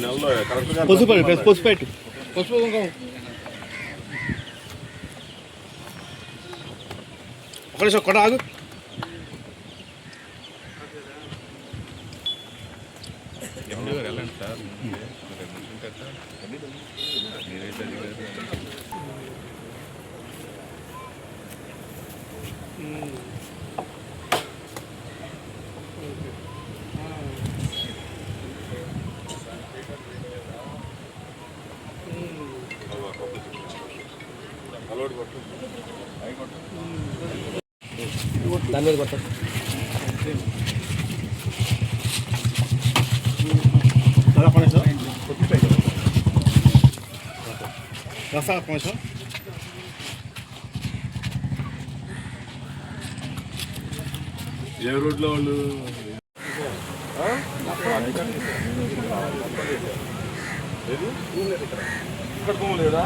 నెలలో కరెక్ట్గా పసుపు పెట్టు పసుపు ఒకటి కొట్ట ఆగు. వెళ్ళండి సార్ దాని మీద కొట్ట ఏ రోడ్లో వాళ్ళు ఇక్కడ పోలేదా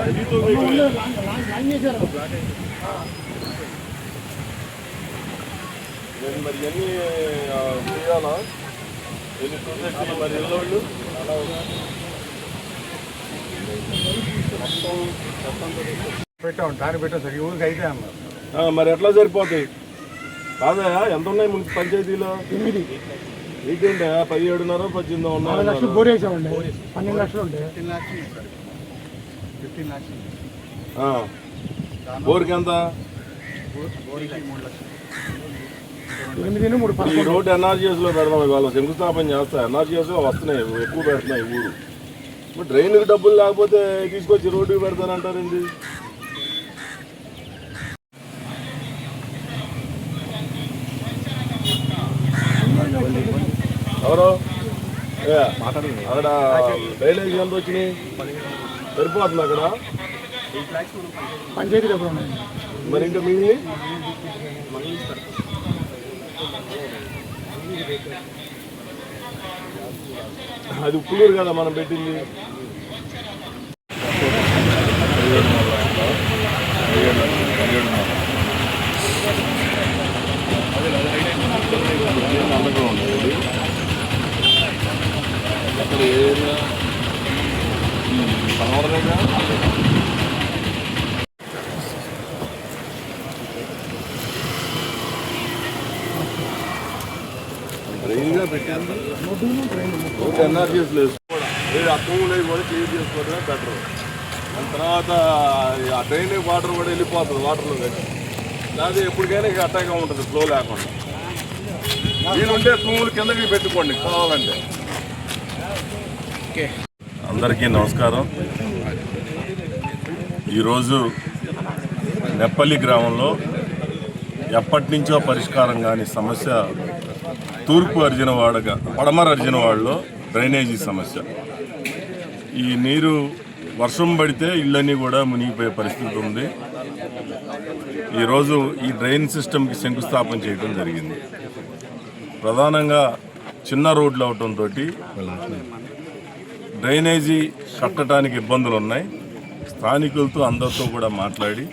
నేను మరి ఎన్ని చేయాలా ఎన్ని చూసేసి మరి ఎల్లోళ్ళు పెట్టాం దాన్ని పెట్టాం సార్ ఈ ఊరికి అయితే అన్నారు. మరి ఎట్లా సరిపోతాయి కాదా? ఎంత ఉన్నాయి ముందు పంచాయతీలో? మీకేంటా 17.5 18 ఉన్నాయి. 4 లక్షలు బోర్ వేసామండి. 12 లక్షలు ఉంటే 15 లక్షలు బోర్కి ఎంత? ఈ రోడ్డు ఎన్ఆర్జీఎస్ లో పెడదాం. ఇవాళ శంకుస్థాపన చేస్తా. ఎన్ఆర్జీఎస్ లో వస్తున్నాయి, ఎక్కువ పెడుతున్నాయి ఊరు. ఇప్పుడు డ్రైన్కి డబ్బులు లేకపోతే తీసుకొచ్చి రోడ్డుకి పెడతానంటారండి. ఎవరు అక్కడ డ్రైనేజ్ ఎంత వచ్చినాయి? సరిపోతుంది అక్కడ పంచాయతీ డబ్బులు ఉన్నాయి. మరి ఇంకా మిగిలి అది ఉప్పులూరు కదా మనం పెట్టింది. నమ్మకం ఉండేది అక్కడ ఏరియా పనవడలేదా? డ్రైన్గా పెట్టాను. ఎన్ఆర్జీఎస్ లేదు అక్కడే కూడా క్లియర్ చేసుకోవడమే బెటర్. దాని తర్వాత ఆ డ్రైన్ వాటర్ కూడా వెళ్ళిపోతుంది వాటర్లో కట్టి. లేదా ఎప్పటికైనా ఇక అట్టాగా ఉంటుంది ఫ్లో లేకుండా. వీలుంటే తూములు కిందకి పెట్టుకోండి కావాలంటే. అందరికీ నమస్కారం. ఈరోజు నెప్పల్లి గ్రామంలో ఎప్పటి నుంచో పరిష్కారం కాని సమస్య తూర్పు అర్జునవాడగా పడమర అర్జునవాడలో డ్రైనేజీ సమస్య. ఈ నీరు వర్షం పడితే ఇళ్ళన్నీ కూడా మునిగిపోయే పరిస్థితి ఉంది. ఈరోజు ఈ డ్రైన్ సిస్టమ్కి శంకుస్థాపన చేయడం జరిగింది. ప్రధానంగా చిన్న రోడ్లు అవటంతో డ్రైనేజీ కట్టడానికి ఇబ్బందులు ఉన్నాయి. స్థానికులతో అందరితో కూడా మాట్లాడి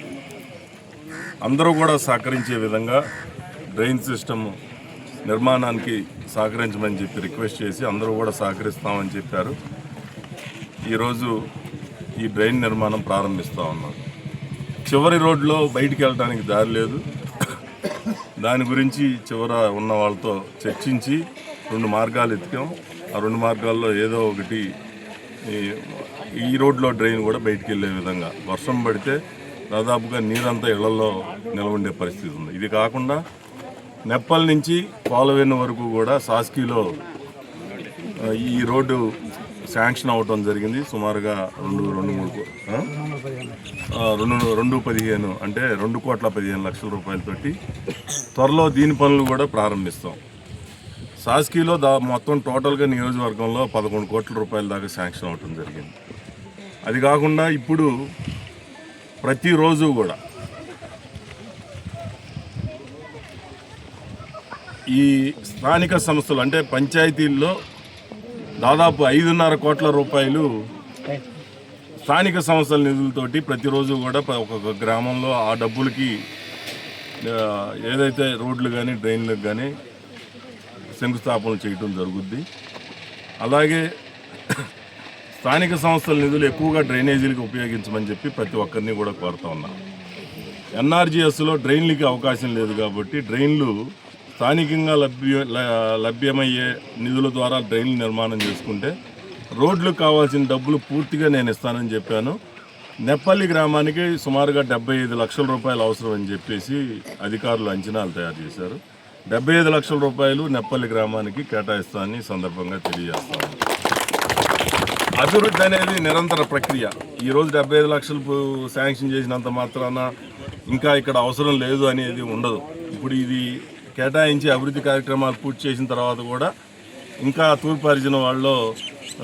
అందరూ కూడా సహకరించే విధంగా డ్రైన్ సిస్టమ్ నిర్మాణానికి సహకరించమని చెప్పి రిక్వెస్ట్ చేసి అందరూ కూడా సహకరిస్తామని చెప్పారు. ఈరోజు ఈ డ్రైన్ నిర్మాణం ప్రారంభిస్తూ ఉన్నాం. చివరి రోడ్లో బయటికి వెళ్ళడానికి దారి లేదు. దాని గురించి చివర ఉన్న వాళ్ళతో చర్చించి 2 మార్గాలు ఎత్తికాం. ఆ 2 మార్గాల్లో ఏదో ఒకటి ఈ రోడ్లో డ్రైన్ కూడా బయటికి వెళ్ళే విధంగా. వర్షం పడితే దాదాపుగా నీరంతా ఇళ్లలో నిలవండే పరిస్థితి ఉంది. ఇది కాకుండా నెప్పల్ నుంచి పోలవెన్ను వరకు కూడా సాస్కీలో ఈ రోడ్డు శాంక్షన్ అవటం జరిగింది. సుమారుగా 215 అంటే 2,15,00,000 రూపాయలతోటి త్వరలో దీని పనులు కూడా ప్రారంభిస్తాం. సాస్కీలో మొత్తం టోటల్గా నియోజకవర్గంలో 11 కోట్ల రూపాయల దాకా శాంక్షన్ అవటం జరిగింది. అది కాకుండా ఇప్పుడు ప్రతిరోజు కూడా ఈ స్థానిక సంస్థలు అంటే పంచాయతీల్లో దాదాపు 5.5 కోట్ల రూపాయలు స్థానిక సంస్థల నిధులతోటి ప్రతిరోజు కూడా ఒక్కొక్క గ్రామంలో ఆ డబ్బులకి ఏదైతే రోడ్లు కానీ డ్రైన్లకు కానీ శంకుస్థాపనలు చేయటం జరుగుద్ది. అలాగే స్థానిక సంస్థల నిధులు ఎక్కువగా డ్రైనేజీలకు ఉపయోగించమని చెప్పి ప్రతి ఒక్కరిని కూడా కోరుతా ఉన్నాం. ఎన్ఆర్జీఎస్లో డ్రైన్లకి అవకాశం లేదు కాబట్టి డ్రైన్లు స్థానికంగా లభ్యమయ్యే నిధుల ద్వారా డ్రైన్లు నిర్మాణం చేసుకుంటే రోడ్లకు కావాల్సిన డబ్బులు పూర్తిగా నేను ఇస్తానని చెప్పాను. నెప్పల్లి గ్రామానికి సుమారుగా 75 లక్షల రూపాయలు అవసరం అని చెప్పేసి అధికారులు అంచనాలు తయారు చేశారు. 75 లక్షల రూపాయలు నెప్పల్లి గ్రామానికి కేటాయిస్తానని సందర్భంగా తెలియజేస్తాను. అభివృద్ధి అనేది నిరంతర ప్రక్రియ. ఈరోజు 75 లక్షలు శాంక్షన్ చేసినంత మాత్రాన ఇంకా ఇక్కడ అవసరం లేదు అనేది ఉండదు. ఇప్పుడు ఇది కేటాయించి అభివృద్ధి కార్యక్రమాలు పూర్తి చేసిన తర్వాత కూడా ఇంకా తూర్పారిచిన వాళ్ళలో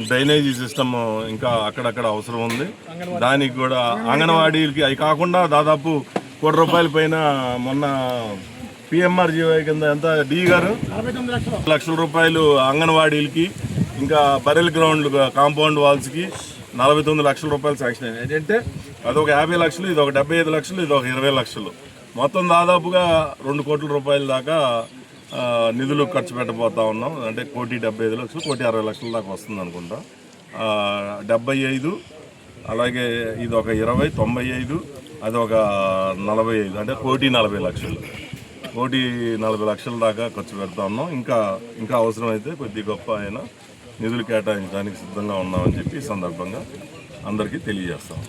డ్రైనేజీ సిస్టమ్ ఇంకా అక్కడక్కడ అవసరం ఉంది. దానికి కూడా అంగన్వాడీలకి అవి కాకుండా దాదాపు ₹1 కోటి పైన మొన్న PMRGY కింద ఎంత డి గారు 49 లక్షల రూపాయలు అంగన్వాడీలకి, ఇంకా బరెల్ గ్రౌండ్లు కాంపౌండ్ వాల్స్కి 49 లక్షల రూపాయలు శాంక్షన్ అయినాయి. ఏంటంటే అదొక 50 లక్షలు, ఇది ఒక 75 లక్షలు, ఇది ఒక 20 లక్షలు, మొత్తం దాదాపుగా ₹2 కోట్ల రూపాయల దాకా నిధులు ఖర్చు పెట్టబోతా ఉన్నాం. అంటే 1,75 లక్షలు, 1,60 దాకా వస్తుంది అనుకుంటా. 75, అలాగే ఇది ఒక 20, 95, అది ఒక 45, అంటే 1,40 లక్షలు, 1,40 లక్షల దాకా ఖర్చు పెడతా ఉన్నాం. ఇంకా అవసరమైతే కొద్ది గొప్ప అయినా నిధులు కేటాయించడానికి సిద్ధంగా ఉన్నామని చెప్పి ఈ సందర్భంగా అందరికీ తెలియజేస్తాం.